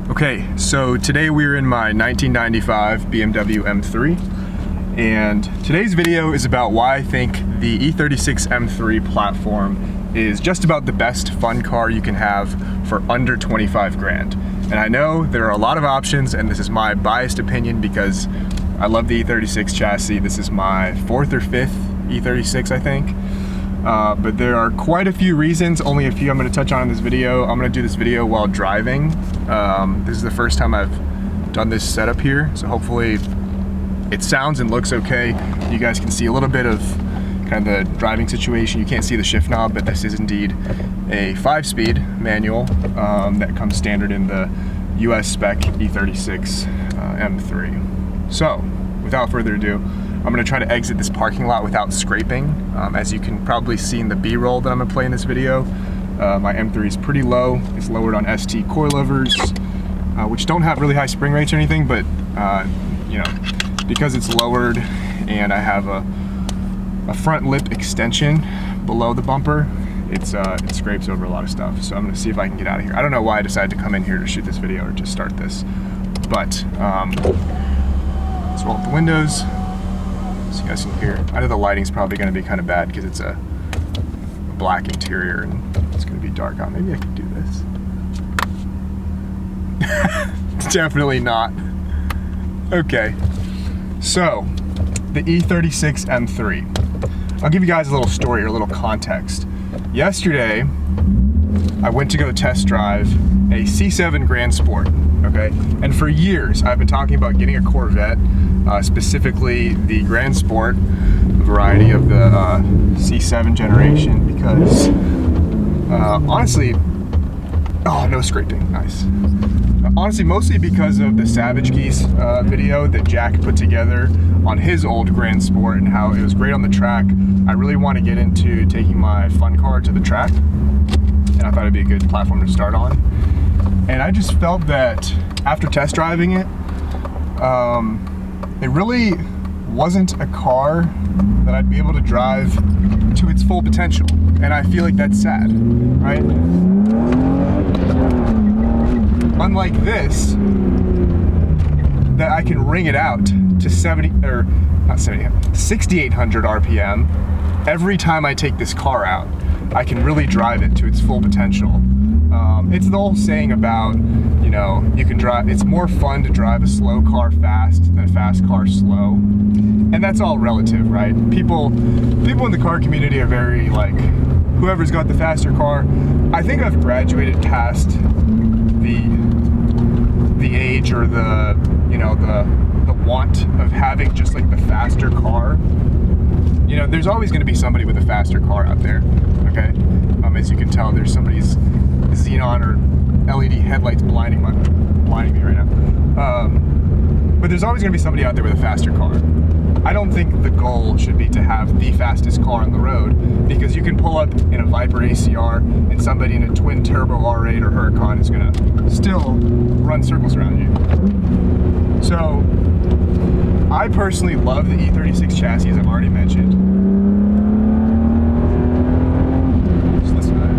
Okay, so today we're in my 1995 BMW M3, and today's video is about why I think the E36 M3 platform is just about the best fun car you can have for under 25 grand. And I know there are a lot of options, and this is my biased opinion because I love the E36 chassis. This is my fourth or fifth E36, I think. But there are quite a few reasons, only a few I'm going to touch on in this video. I'm going to do this video while driving. This is the first time I've done this setup here, so hopefully it sounds and looks okay. You guys can see a little bit of kind of the driving situation. You can't see the shift knob, but this is indeed a 5-speed manual that comes standard in the US spec E36 M3. So, without further ado, I'm going to try to exit this parking lot without scraping. As you can probably see in the B-roll that I'm going to play in this video, my M3 is pretty low. It's lowered on ST coilovers, which don't have really high spring rates or anything, but you know, because it's lowered and I have a front lip extension below the bumper, it scrapes over a lot of stuff. So I'm going to see if I can get out of here. I don't know why I decided to come in here to shoot this video or to start this, but let's roll up the windows. So you guys can hear. I know the lighting's probably going to be kind of bad because it's a black interior and it's going to be dark out. Maybe I can do this. Definitely not. Okay, so the E36 M3. I'll give you guys a little story or a little context. Yesterday, I went to go test drive a C7 Grand Sport, okay? And for years, I've been talking about getting a Corvette, specifically the Grand Sport variety of the C7 generation, because honestly, oh, no scraping, nice. Honestly, mostly because of the Savage Geese video that Jack put together on his old Grand Sport and how it was great on the track. I really want to get into taking my fun car to the track, and I thought it'd be a good platform to start on. And I just felt that after test driving it, it really wasn't a car that I'd be able to drive to its full potential. And I feel like that's sad, right? Unlike this, that I can ring it out to 6,800 RPM every time I take this car out. I can really drive it to its full potential. It's the old saying about, you know, you can drive, it's more fun to drive a slow car fast than a fast car slow. And that's all relative, right? People in the car community are very like, whoever's got the faster car. I think I've graduated past the age or the, you know, the want of having just like the faster car. You know, there's always going to be somebody with a faster car out there, okay? As you can tell, there's somebody's xenon or LED headlights blinding me right now. But there's always going to be somebody out there with a faster car. I don't think the goal should be to have the fastest car on the road, because you can pull up in a Viper ACR and somebody in a twin turbo R8 or Huracan is going to still run circles around you. So I personally love the E36 chassis, as I've already mentioned. Just listen to that.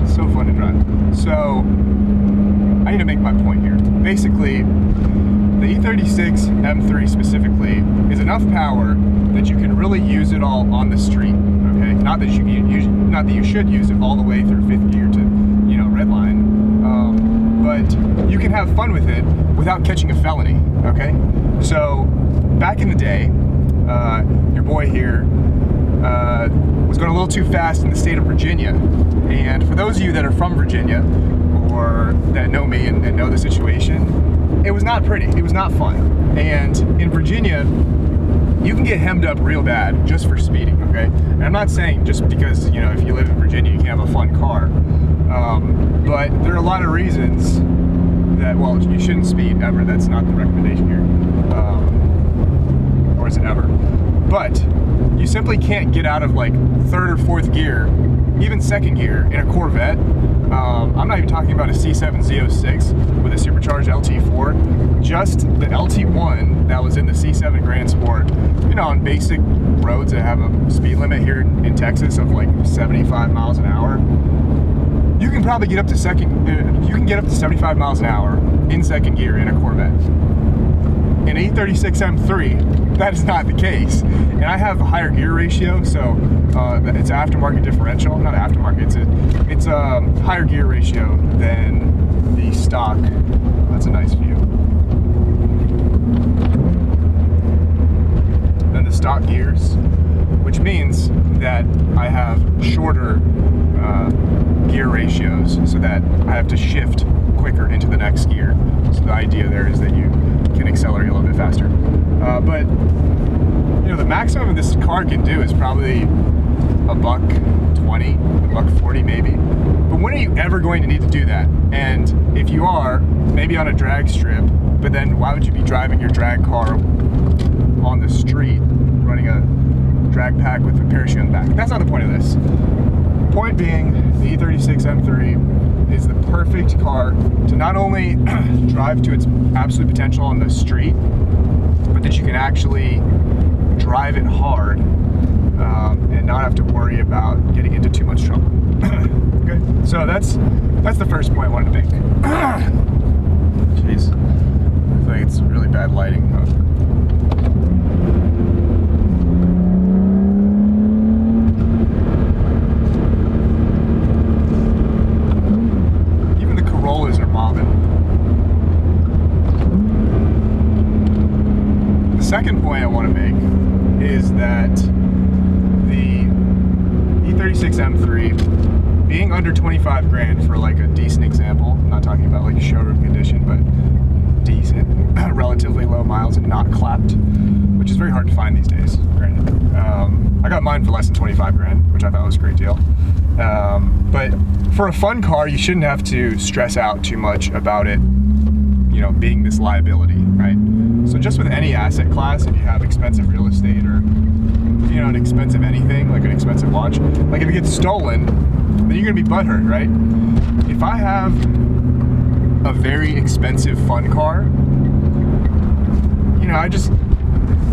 It's so fun to drive. So I need to make my point here. Basically, the E36 M3 specifically is enough power that you can really use it all on the street. Okay, not that you should use it all the way through fifth gear to, you know, redline, but you can have fun with it without catching a felony. Okay, so back in the day, your boy here was going a little too fast in the state of Virginia, and for those of you that are from Virginia or that know me and know the situation, it was not pretty. It was not fun. And in Virginia, you can get hemmed up real bad just for speeding, okay? And I'm not saying just because, you know, if you live in Virginia, you can have a fun car. But there are a lot of reasons that, well, you shouldn't speed ever. That's not the recommendation here. Or is it ever? But you simply can't get out of like third or fourth gear even second gear in a Corvette. I'm not even talking about a C7 Z06 with a supercharged LT4. Just the LT1 that was in the C7 Grand Sport, you know, on basic roads that have a speed limit here in Texas of like 75 miles an hour. You can probably get up to you can get up to 75 miles an hour in second gear in a Corvette. In E36 M3, that is not the case. And I have a higher gear ratio, so it's aftermarket differential, not aftermarket, it's a higher gear ratio than the stock. That's a nice view. Than the stock gears, which means that I have shorter gear ratios so that I have to shift quicker into the next gear. So the idea there is that you can accelerate a little bit faster. But you know, the maximum this car can do is probably a buck 20, a buck 40 maybe. But when are you ever going to need to do that? And if you are, maybe on a drag strip, but then why would you be driving your drag car on the street, running a drag pack with a parachute in the back? That's not the point of this. Point being, the E36 M3 is the perfect car to not only drive to its absolute potential on the street, but that you can actually drive it hard and not have to worry about getting into too much trouble. Okay, so that's the first point I wanted to make. Jeez, I feel like it's really bad lighting. Second point I want to make is that the E36 M3 being under 25 grand for like a decent example, I'm not talking about like showroom condition, but decent, relatively low miles and not clapped, which is very hard to find these days, granted. I got mine for less than 25 grand, which I thought was a great deal. But for a fun car, you shouldn't have to stress out too much about it, you know, being this liability, right? So just with any asset class, if you have expensive real estate or, you know, an expensive anything, like an expensive watch, like if it gets stolen, then you're gonna be butthurt, right? If I have a very expensive fun car, you know, I just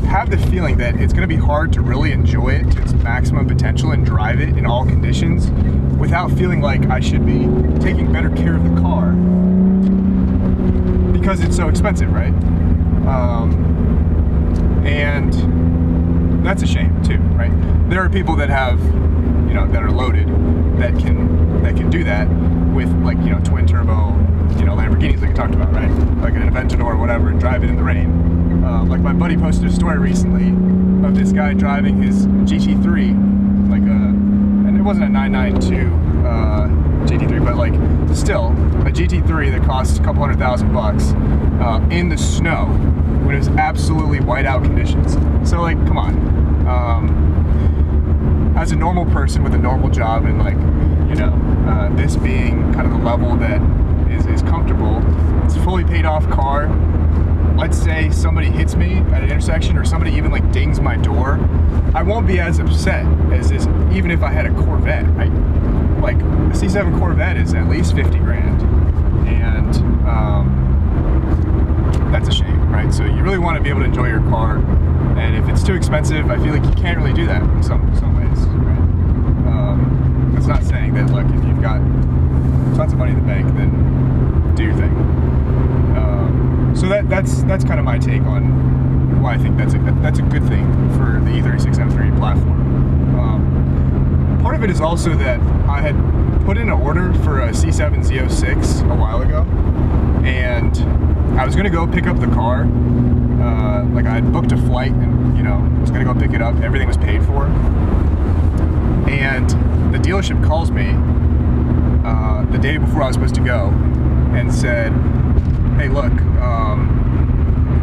have the feeling that it's gonna be hard to really enjoy it to its maximum potential and drive it in all conditions without feeling like I should be taking better care of the car because it's so expensive, right? And that's a shame too, right? There are people that have, you know, that are loaded that can do that with, like, you know, twin turbo, you know, Lamborghinis like I talked about, right? Like an Aventador or whatever, and drive it in the rain. Like my buddy posted a story recently of this guy driving his GT3, like and it wasn't a 992 GT3, but like still a GT3 that cost a couple $100,000 in the snow when it was absolutely whiteout conditions. So like, come on. As a normal person with a normal job and, like, you know, this being kind of the level that is comfortable, it's a fully paid off car. Let's say somebody hits me at an intersection or somebody even like dings my door, I won't be as upset as this, even if I had a Corvette, right? Like a C7 Corvette is at least 50 grand, and that's a shame, right? So you really want to be able to enjoy your car, and if it's too expensive, I feel like you can't really do that in some ways, right? That's not saying that, look, if you've got tons of money in the bank, then do your thing. So that's kind of my take on why I think that's a good thing for the E36 M3 platform. Part of it is also that I had put in an order for a C7 Z06 a while ago, and I was going to go pick up the car. Like I had booked a flight and, you know, was going to go pick it up. Everything was paid for. And the dealership calls me the day before I was supposed to go and said, hey, look,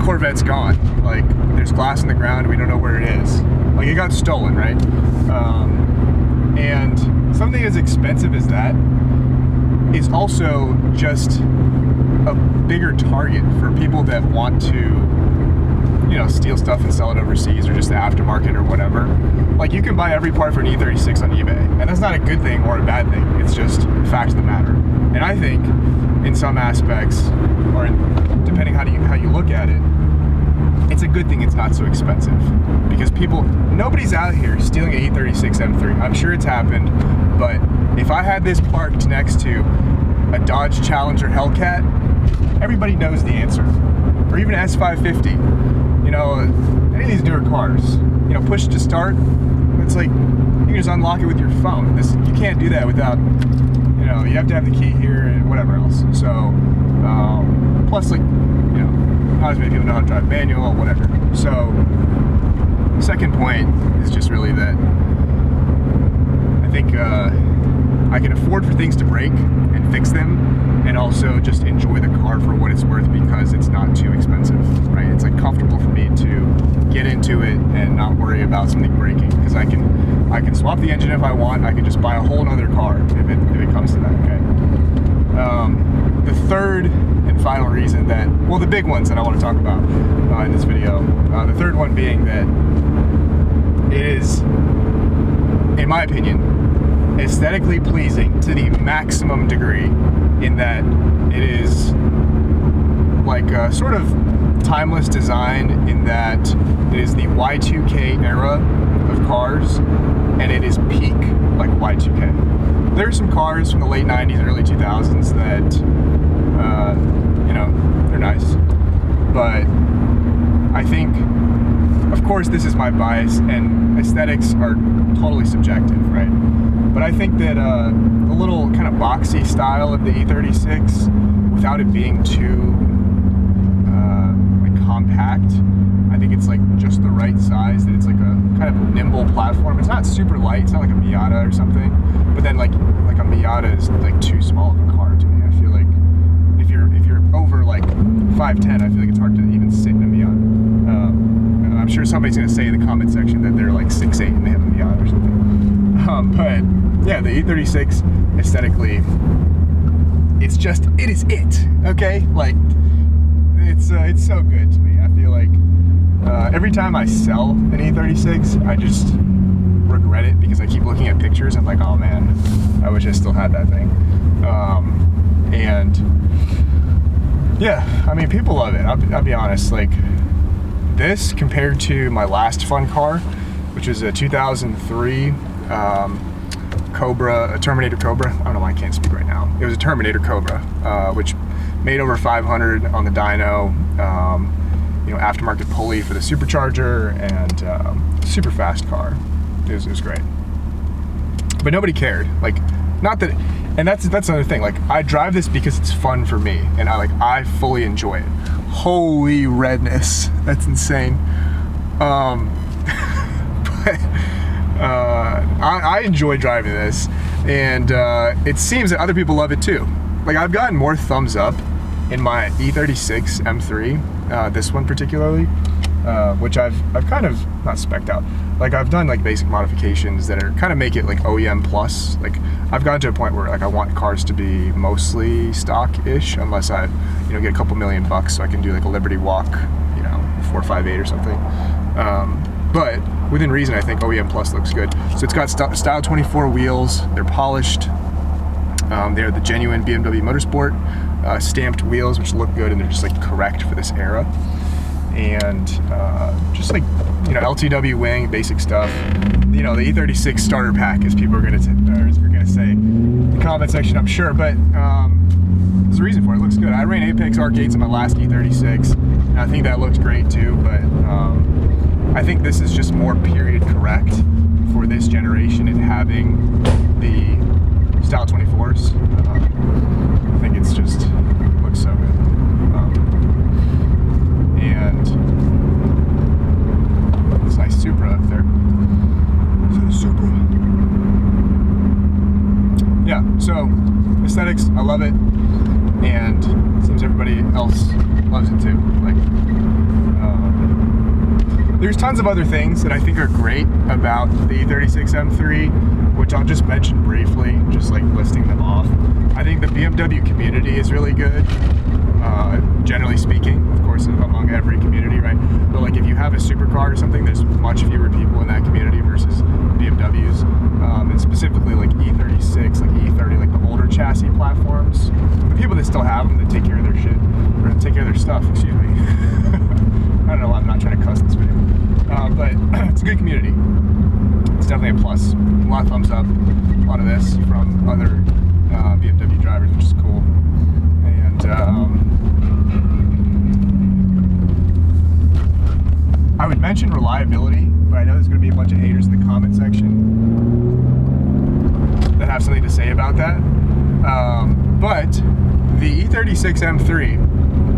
Corvette's gone. Like, there's glass in the ground, we don't know where it is. Like, it got stolen, right? And something as expensive as that is also just a bigger target for people that want to, you you know, steal stuff and sell it overseas or just the aftermarket or whatever. Like, you can buy every part for an E36 on eBay, and that's not a good thing or a bad thing. It's just the fact of the matter. And I think in some aspects, or depending how you look at it, it's a good thing it's not so expensive, because nobody's out here stealing an E36 M3. I'm sure it's happened, but if I had this parked next to a Dodge Challenger Hellcat, everybody knows the answer. Or even an S550, you know, any of these newer cars, you know, push to start, it's like, you can just unlock it with your phone. You can't do that without, you know, you have to have the key here and whatever else. So, plus, like, you know, not as many people know how to drive manual or whatever. So, second point is just really that I think I can afford for things to break and fix them, and also just enjoy the car for what it's worth because it's not too expensive, right? It's like comfortable for me to get into it and not worry about something breaking, because I can swap the engine if I want. I can just buy a whole other car if it comes to that, okay? The third and final reason that, well, the big ones that I want to talk about in this video, the third one being that it is, in my opinion, aesthetically pleasing to the maximum degree, in that it is like a sort of timeless design, in that it is the Y2K era of cars, and it is peak like Y2K. There are some cars from the late 90s and early 2000s that, you know, they're nice, but I think, of course, this is my bias, and aesthetics are totally subjective, right? But I think that the little kind of boxy style of the E36, without it being too like compact, I think it's like just the right size, that it's like a kind of nimble platform. It's not super light, it's not like a Miata or something, but then like a Miata is like too small of a car to me. I feel like if you're over like 5'10", I feel like it's hard to even sit in a Miata. I'm sure somebody's gonna say in the comment section that they're like 6'8" and they have a Miata or something. But yeah, the E36 aesthetically, it is it, okay? Like, it's so good to me. I feel like every time I sell an E36, I just regret it, because I keep looking at pictures and I'm like, oh man, I wish I still had that thing. And yeah, I mean, people love it. I'll be honest, like, this compared to my last fun car, which was a 2003 Cobra, a Terminator Cobra. I don't know why I can't speak right now. It was a Terminator Cobra, which made over 500 on the dyno, you know, aftermarket pulley for the supercharger, and super fast car. It was great. But nobody cared. Like, not that, and that's another thing. Like, I drive this because it's fun for me, and I fully enjoy it. Holy redness, that's insane. But I enjoy driving this, and it seems that other people love it too. Like, I've gotten more thumbs up in my E36 M3, this one particularly, which I've kind of not spec'd out. Like, I've done like basic modifications that are kind of make it like OEM plus. Like, I've gotten to a point where like I want cars to be mostly stock-ish, unless I, you know, get a couple $1 million so I can do like a Liberty Walk, you know, 458 or something. But within reason, I think OEM plus looks good. So it's got Style 24 wheels. They're polished. They're the genuine BMW Motorsport stamped wheels, which look good, and they're just like correct for this era. And just like, you know, LTW wing, basic stuff. You know, the E36 starter pack, as people are gonna say in the comment section, I'm sure. But there's a reason for it. It looks good. I ran Apex arcades in my last E36, and I think that looked great too. But I think this is just more period correct for this generation, and having the Style 24s. I think it's just, it looks so good. And this nice Supra up there. Supra. Yeah, so aesthetics, I love it, and it seems everybody else loves it too. Like, there's tons of other things that I think are great about the E36 M3, which I'll just mention briefly, just like listing them off. I think the BMW community is really good. generally speaking, of course, among every community, right? But like if you have a supercar or something, there's much fewer people in that community versus BMWs, and specifically like E36, like E30, like the older chassis platforms. The people that still have them, that take care of their shit, or take care of their stuff, excuse me. I don't know why I'm not trying to cuss this video, but it's a good community. It's definitely a plus. A lot of thumbs up, a lot of this from other BMW drivers, which is cool. And I would mention reliability, but I know there's going to be a bunch of haters in the comment section that have something to say about that. But the E36 M3,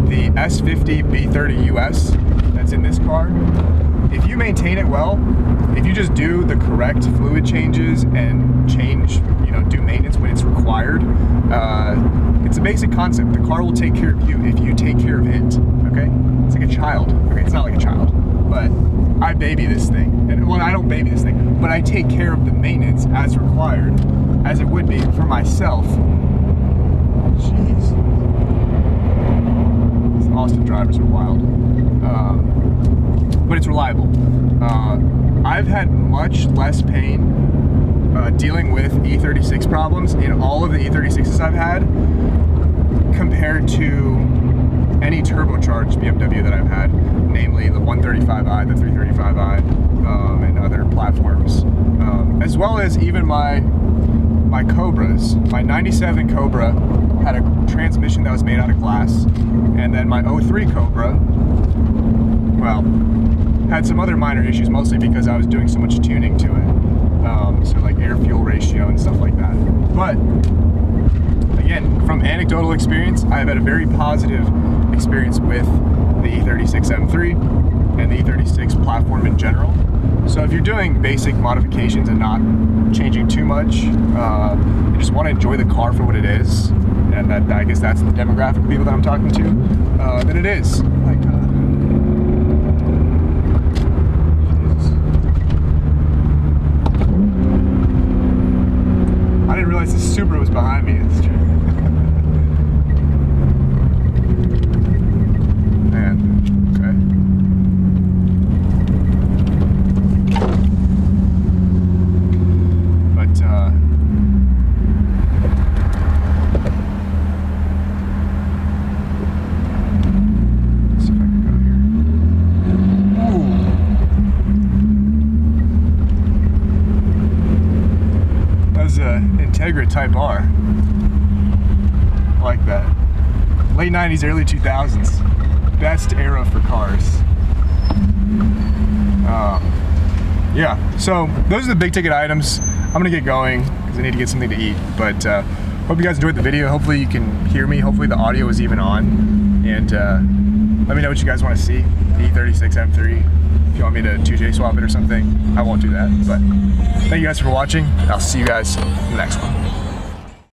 the S50 B30 US that's in this car, if you maintain it well, if you just do the correct fluid changes and change, do maintenance when it's required, it's a basic concept. The car will take care of you if you take care of it, okay? It's like a child. Okay, it's not like a child, but I baby this thing. And well, I don't baby this thing, but I take care of the maintenance as required, as it would be for myself. Jeez. These Austin drivers are wild. But it's reliable. I've had much less pain dealing with E36 problems in all of the E36s I've had compared to any turbocharged BMW that I've had, namely the 135i, the 335i, and other platforms, as well as even my Cobras. My 97 Cobra had a transmission that was made out of glass, and then my 03 Cobra, well, had some other minor issues, mostly because I was doing so much tuning to it, so like air-fuel ratio and stuff like that. But again, from anecdotal experience, I've had a very positive experience with the E36 M3 and the E36 platform in general. So if you're doing basic modifications and not changing too much, you just want to enjoy the car for what it is, and that, I guess that's the demographic of people that I'm talking to, then it is. Like, I didn't realize the Supra was behind me. Man, okay. But, let's see if I can go here. Ooh. That's a Integra Type R. I like that. Late 90s, early 2000s. Best era for cars. Yeah, so those are the big ticket items. I'm gonna get going because I need to get something to eat. But hope you guys enjoyed the video. Hopefully you can hear me. Hopefully the audio is even on. And let me know what you guys want to see. The E36 M3. If you want me to 2J swap it or something, I won't do that. But thank you guys for watching. I'll see you guys in the next one.